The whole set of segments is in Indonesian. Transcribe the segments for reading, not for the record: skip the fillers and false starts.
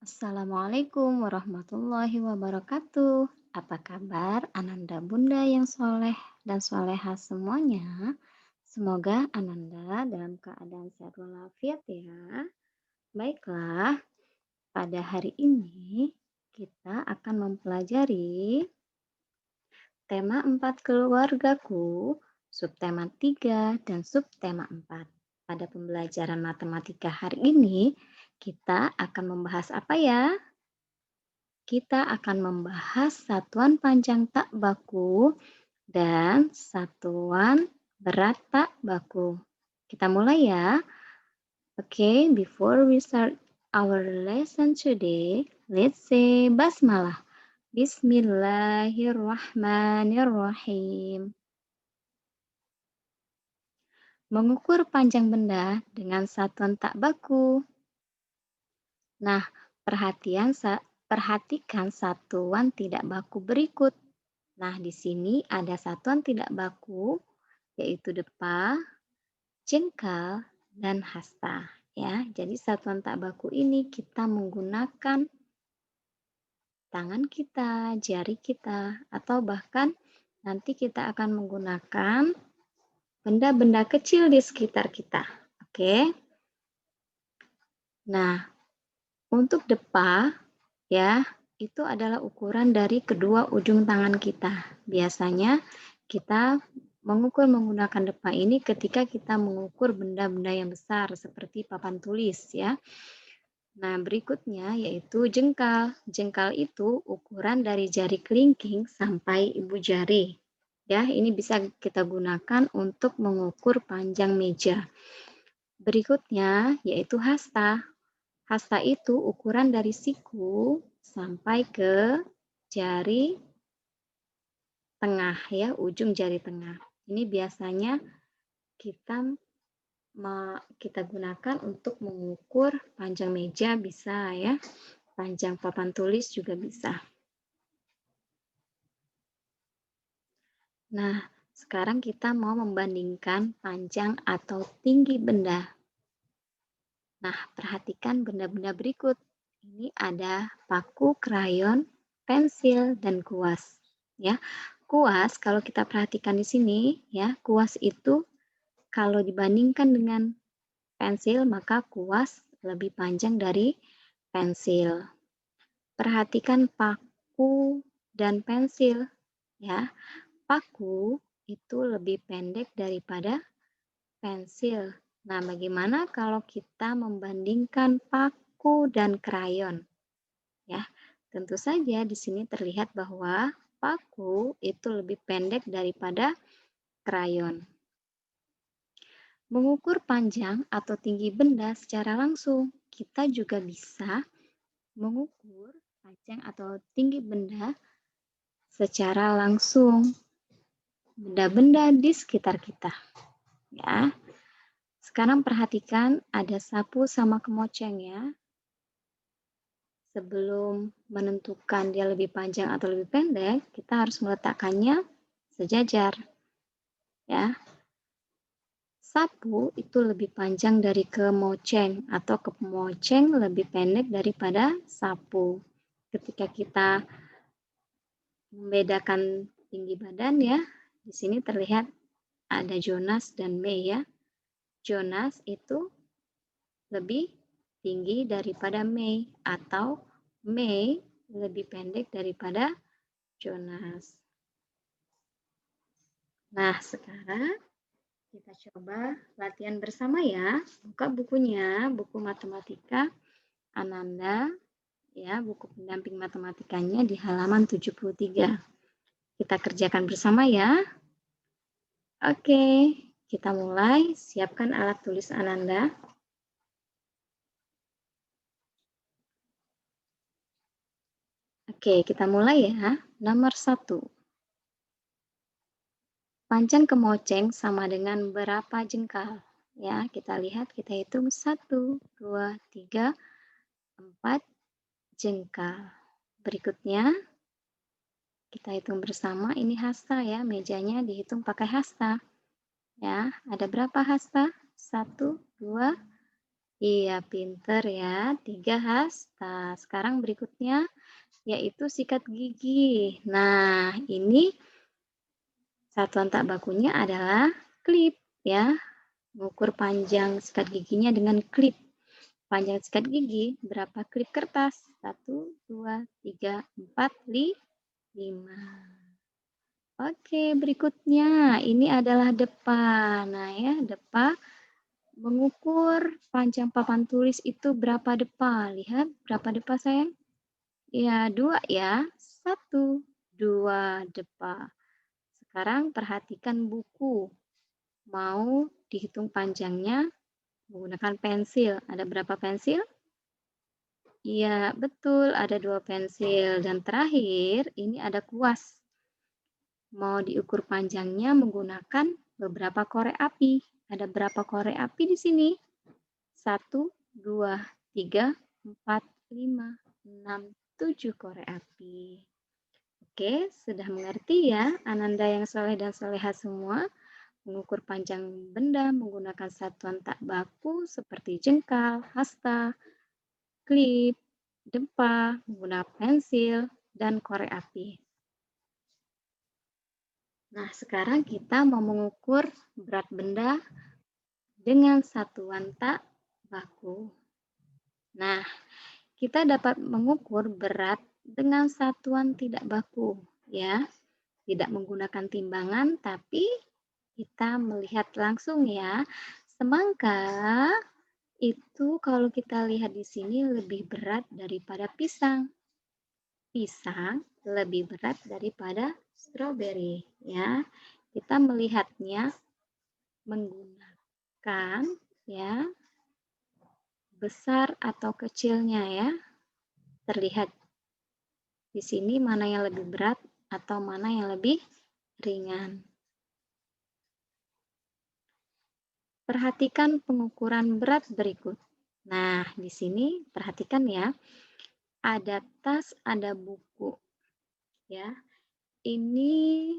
Assalamualaikum warahmatullahi wabarakatuh. Apa kabar Ananda Bunda yang soleh dan soleha semuanya? Semoga Ananda dalam keadaan sehat walafiat ya. Baiklah, pada hari ini kita akan mempelajari tema 4 keluargaku, subtema 3 dan subtema 4. Pada pembelajaran matematika hari ini, kita akan membahas apa ya? Kita akan membahas satuan panjang tak baku dan satuan berat tak baku. Kita mulai ya. Okay, before we start our lesson today, let's say basmalah. Bismillahirrahmanirrahim. Mengukur panjang benda dengan satuan tak baku. Nah, perhatikan satuan tidak baku berikut. Nah, di sini ada satuan tidak baku, yaitu depa, jengkal, dan hasta. Ya, jadi satuan tak baku ini kita menggunakan tangan kita, jari kita, atau bahkan nanti kita akan menggunakan benda-benda kecil di sekitar kita. Oke. Nah, untuk depa, ya, itu adalah ukuran dari kedua ujung tangan kita. Biasanya kita mengukur menggunakan depa ini ketika kita mengukur benda-benda yang besar seperti papan tulis ya. Nah, berikutnya yaitu jengkal. Jengkal itu ukuran dari jari kelingking sampai ibu jari. Ya, ini bisa kita gunakan untuk mengukur panjang meja. Berikutnya yaitu hasta. Hasta itu ukuran dari siku sampai ke jari tengah ya, ujung jari tengah. Ini biasanya kita kita gunakan untuk mengukur panjang meja bisa ya, panjang papan tulis juga bisa. Nah, sekarang kita mau membandingkan panjang atau tinggi benda. Nah, perhatikan benda-benda berikut. Ini ada paku, krayon, pensil, dan kuas. Ya, kuas kalau kita perhatikan di sini, ya, kuas itu kalau dibandingkan dengan pensil, maka kuas lebih panjang dari pensil. Perhatikan paku dan pensil, ya. Paku itu lebih pendek daripada pensil. Nah, bagaimana kalau kita membandingkan paku dan krayon? Ya, tentu saja di sini terlihat bahwa paku itu lebih pendek daripada krayon. Mengukur panjang atau tinggi benda secara langsung, kita juga bisa mengukur panjang atau tinggi benda secara langsung, benda-benda di sekitar kita. Ya, sekarang perhatikan ada sapu sama kemoceng ya. Sebelum menentukan dia lebih panjang atau lebih pendek, kita harus meletakkannya sejajar. Ya. Sapu itu lebih panjang dari kemoceng atau kemoceng lebih pendek daripada sapu. Ketika kita membedakan tinggi badan ya, di sini terlihat ada Jonas dan Mei ya. Jonas itu lebih tinggi daripada Mei atau Mei lebih pendek daripada Jonas. Nah, sekarang kita coba latihan bersama ya. Buka bukunya, buku matematika Ananda, ya, buku pendamping matematikanya di halaman 73. Kita kerjakan bersama ya. Oke, kita mulai. Siapkan alat tulis Ananda. Oke, kita mulai ya. Nomor 1. Panjang kemoceng sama dengan berapa jengkal? Ya, kita lihat, kita hitung 1, 2, 3, 4 jengkal. Berikutnya, kita hitung bersama, ini hasta ya, mejanya dihitung pakai hasta. Ya, ada berapa hasta? 1, 2, Iya, pinter ya. 3 hasta. Sekarang berikutnya yaitu sikat gigi. Nah, ini satuan tak bakunya adalah klip ya. Mengukur panjang sikat giginya dengan klip. Panjang sikat gigi berapa klip kertas? 1, 2, 3, 4, 5. Oke, berikutnya ini adalah depa. Nah ya, depa mengukur panjang papan tulis itu berapa depa. Lihat berapa depa sayang? Ya, 2 ya. 1, 2 depa. Sekarang perhatikan buku. Mau dihitung panjangnya menggunakan pensil. Ada berapa pensil? Iya, betul. Ada 2 pensil. Dan terakhir, ini ada kuas. Mau diukur panjangnya menggunakan beberapa korek api. Ada berapa korek api di sini? 1, 2, 3, 4, 5, 6, 7 korek api. Oke, sudah mengerti ya Ananda yang soleh dan soleha semua? Mengukur panjang benda menggunakan satuan tak baku seperti jengkal, hasta, klip, dempa, menggunakan pensil, dan korek api. Nah, sekarang kita mau mengukur berat benda dengan satuan tak baku. Nah, kita dapat mengukur berat dengan satuan tidak baku, ya. Tidak menggunakan timbangan, tapi kita melihat langsung ya. Semangka itu kalau kita lihat di sini lebih berat daripada pisang. Pisang lebih berat daripada stroberi, ya. Kita melihatnya menggunakan ya besar atau kecilnya ya. Terlihat di sini mana yang lebih berat atau mana yang lebih ringan. Perhatikan pengukuran berat berikut. Nah, di sini perhatikan ya. Ada tas, ada buku. Ya. Ini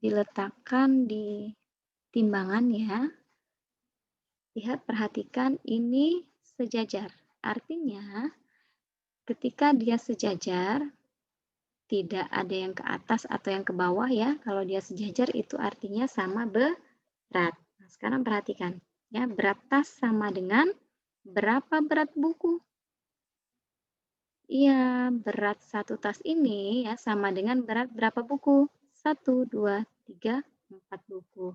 diletakkan di timbangan ya. Lihat, perhatikan ini sejajar. Artinya, ketika dia sejajar, tidak ada yang ke atas atau yang ke bawah ya. Kalau dia sejajar itu artinya sama berat. Nah, sekarang perhatikan ya, berat tas sama dengan berapa berat buku? Iya, berat satu tas ini ya sama dengan berat berapa buku? 1, 2, 3, 4 buku.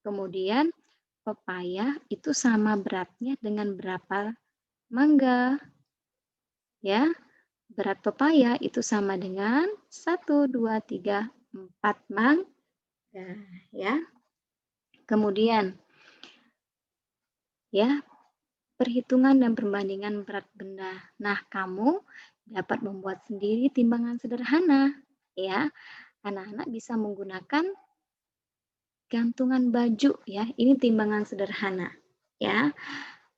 Kemudian pepaya itu sama beratnya dengan berapa mangga? Ya, berat pepaya itu sama dengan 1, 2, 3, 4 mangga. Ya. Kemudian ya, perhitungan dan perbandingan berat benda. Nah, kamu dapat membuat sendiri timbangan sederhana. Ya, anak-anak bisa menggunakan gantungan baju ya. Ini timbangan sederhana. Ya,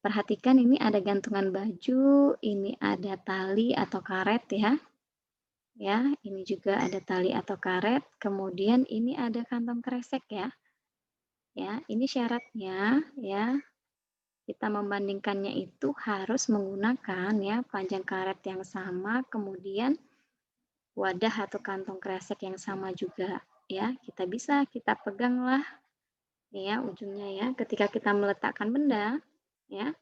perhatikan ini ada gantungan baju, ini ada tali atau karet ya. Ya, ini juga ada tali atau karet. Kemudian ini ada kantong kresek ya. Ya, ini syaratnya ya. Kita membandingkannya itu harus menggunakan ya panjang karet yang sama, kemudian wadah atau kantong kresek yang sama juga ya. Kita peganglah ya ujungnya ya. Ketika kita meletakkan benda ya,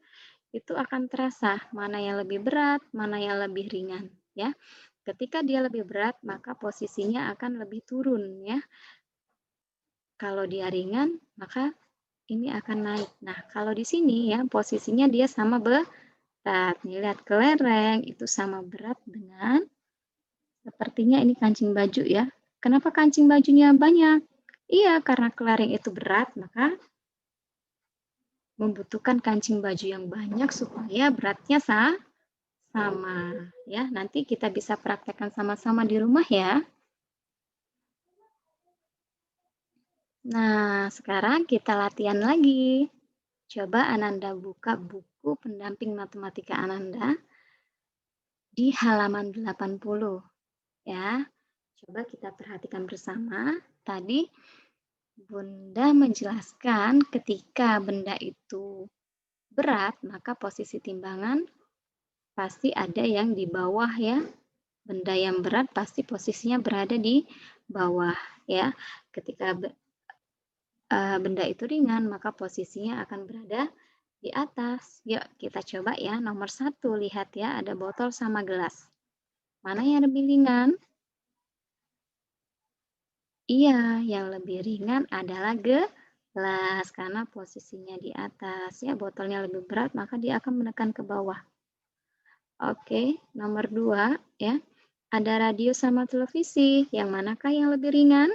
itu akan terasa mana yang lebih berat, mana yang lebih ringan ya. Ketika dia lebih berat, maka posisinya akan lebih turun ya. Kalau dia ringan, maka ini akan naik. Nah, kalau di sini ya posisinya dia sama berat. Nih, lihat kelereng itu sama berat dengan sepertinya ini kancing baju ya. Kenapa kancing bajunya banyak? Iya, karena kelereng itu berat, maka membutuhkan kancing baju yang banyak supaya beratnya sama ya. Nanti kita bisa praktekkan sama-sama di rumah ya. Nah, sekarang kita latihan lagi. Coba Ananda buka buku pendamping matematika Ananda di halaman 80 ya. Coba kita perhatikan bersama. Tadi Bunda menjelaskan ketika benda itu berat, maka posisi timbangan pasti ada yang di bawah ya. Benda yang berat pasti posisinya berada di bawah ya. Ketika benda itu ringan, maka posisinya akan berada di atas. Yuk kita coba ya. Nomor 1, lihat ya, ada botol sama gelas. Mana yang lebih ringan? Iya, yang lebih ringan adalah gelas karena posisinya di atas ya. Botolnya lebih berat, maka dia akan menekan ke bawah. Oke, nomor 2 ya. Ada radio sama televisi. Yang manakah yang lebih ringan?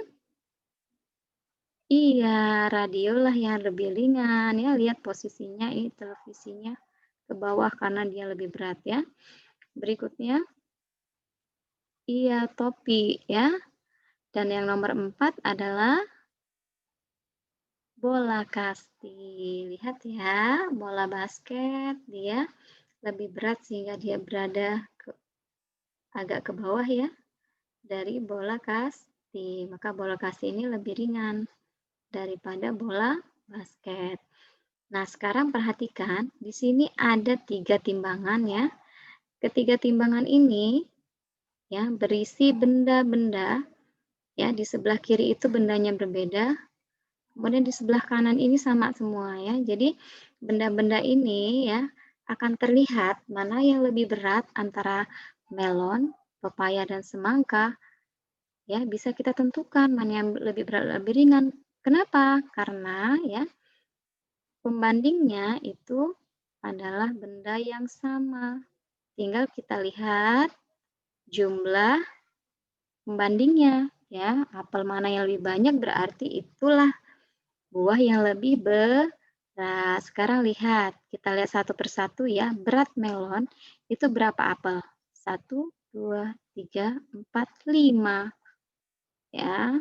Iya, radio lah yang lebih ringan ya. Lihat posisinya ini televisinya ke bawah karena dia lebih berat ya. Berikutnya, iya topi ya. Dan yang nomor 4 adalah bola kasti. Lihat ya, bola basket dia lebih berat sehingga dia berada agak ke bawah ya dari bola kasti. Maka bola kasti ini lebih ringan daripada bola basket. Nah, sekarang perhatikan, di sini ada 3 timbangan ya. Ketiga timbangan ini ya berisi benda-benda ya, di sebelah kiri itu bendanya berbeda, kemudian di sebelah kanan ini sama semua ya. Jadi benda-benda ini ya akan terlihat mana yang lebih berat antara melon, pepaya, dan semangka ya, bisa kita tentukan mana yang lebih berat, lebih ringan. Kenapa? Karena ya pembandingnya itu adalah benda yang sama. Tinggal kita lihat jumlah pembandingnya ya. Apel mana yang lebih banyak berarti itulah buah yang lebih berat. Sekarang lihat, kita lihat satu persatu ya. Berat melon itu berapa apel? 1, 2, 3, 4, 5 ya.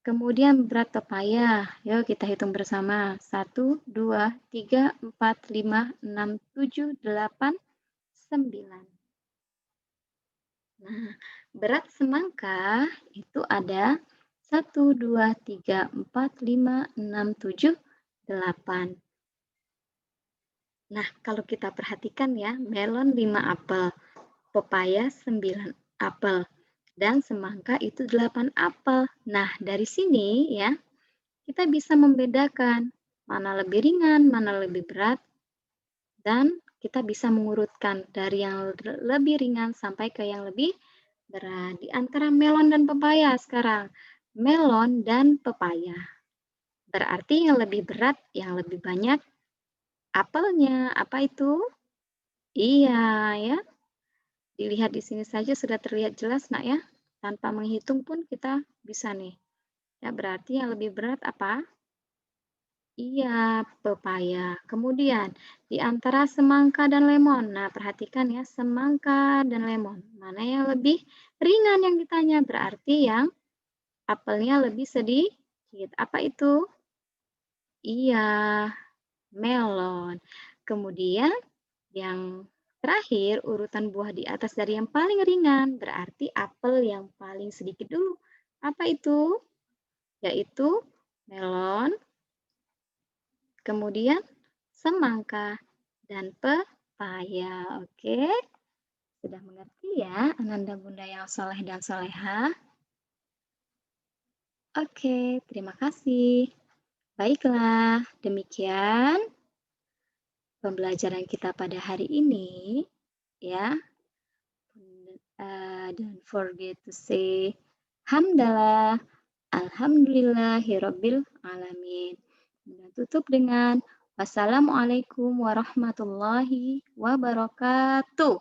Kemudian berat pepaya, yuk kita hitung bersama. 1, 2, 3, 4, 5, 6, 7, 8, 9. Nah, berat semangka itu ada 1, 2, 3, 4, 5, 6, 7, 8. Nah, kalau kita perhatikan ya, melon 5 apel, pepaya 9 apel, dan semangka itu 8 apel. Nah, dari sini ya, kita bisa membedakan mana lebih ringan, mana lebih berat, dan kita bisa mengurutkan dari yang lebih ringan sampai ke yang lebih berat. Di antara melon dan pepaya sekarang, melon dan pepaya. Berarti yang lebih berat, yang lebih banyak apelnya. Apa itu? Iya, ya. Dilihat di sini saja sudah terlihat jelas, Nak ya. Tanpa menghitung pun kita bisa nih. Ya, berarti yang lebih berat apa? Iya, pepaya. Kemudian, di antara semangka dan lemon. Nah, perhatikan ya, semangka dan lemon. Mana yang lebih ringan yang ditanya? Berarti yang apelnya lebih sedikit. Apa itu? Iya, melon. Kemudian, yang terakhir, urutan buah di atas dari yang paling ringan, berarti apel yang paling sedikit dulu. Apa itu? Yaitu melon, kemudian semangka, dan pepaya. Oke, sudah mengerti ya, Ananda Bunda yang soleh dan soleha? Oke, terima kasih. Baiklah, demikian pembelajaran kita pada hari ini. Ya, don't forget to say hamdalah, alhamdulillahirabbil alamin. Dan tutup dengan wassalamualaikum warahmatullahi wabarakatuh.